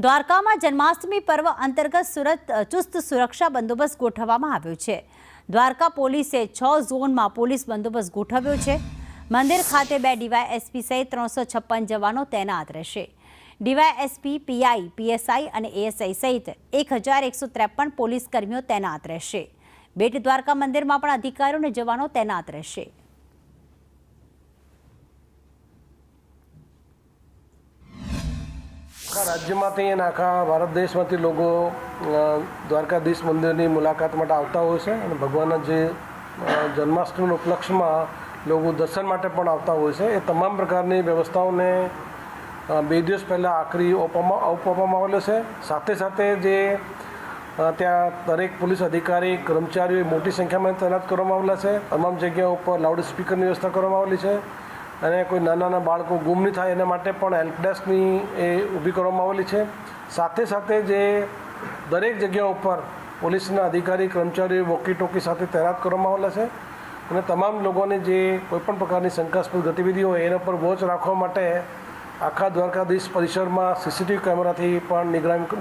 દ્વારકામાં જન્માષ્ટમી પર્વ અંતર્ગત ચુસ્ત સુરક્ષા બંદોબસ્ત ગોઠવવામાં આવ્યો છે। દ્વારકા પોલીસે 6 ઝોનમાં પોલીસ બંદોબસ્ત ગોઠવ્યો છે। મંદિર ખાતે 2 ડીવાયએસપી સહિત 356 જવાનો તૈનાત રહેશે। ડીવાયએસપી, પીઆઈ, પીએસઆઈ અને એએસઆઈ સહિત 1153 પોલીસ કર્મીઓ તૈનાત રહેશે। બેટ દ્વારકા મંદિરમાં પણ અધિકારીઓ અને જવાનો તૈનાત રહેશે। આખા રાજ્યમાંથી અને આખા ભારત દેશમાંથી લોકો દ્વારકાધીશ મંદિરની મુલાકાત માટે આવતા હોય છે અને ભગવાનના જે જન્માષ્ટમીના ઉપલક્ષમાં લોકો દર્શન માટે પણ આવતા હોય છે। એ તમામ પ્રકારની વ્યવસ્થાઓને 2 દિવસ પહેલાં આખરી ઓપ આપવામાં આવેલો છે। સાથે સાથે જે ત્યાં દરેક પોલીસ અધિકારી કર્મચારીઓ મોટી સંખ્યામાં તૈનાત કરવામાં આવેલા છે। તમામ જગ્યાઓ ઉપર લાઉડ સ્પીકરની વ્યવસ્થા કરવામાં આવેલી છે અને કોઈ નાના બાળકો ગુમ નહીં થાય એના માટે પણ હેલ્પ ડેસ્કની એ ઊભી કરવામાં આવેલી છે। સાથે સાથે જે દરેક જગ્યા ઉપર પોલીસના અધિકારી કર્મચારીઓ વોકી ટોકી સાથે તૈનાત કરવામાં આવેલા છે અને તમામ લોકોને જે કોઈપણ પ્રકારની શંકાસ્પદ ગતિવિધિ હોય એના પર વોચ રાખવા માટે આખા દ્વારકાધીશ પરિસરમાં સીસીટીવી કેમેરાથી પણ નિગરાની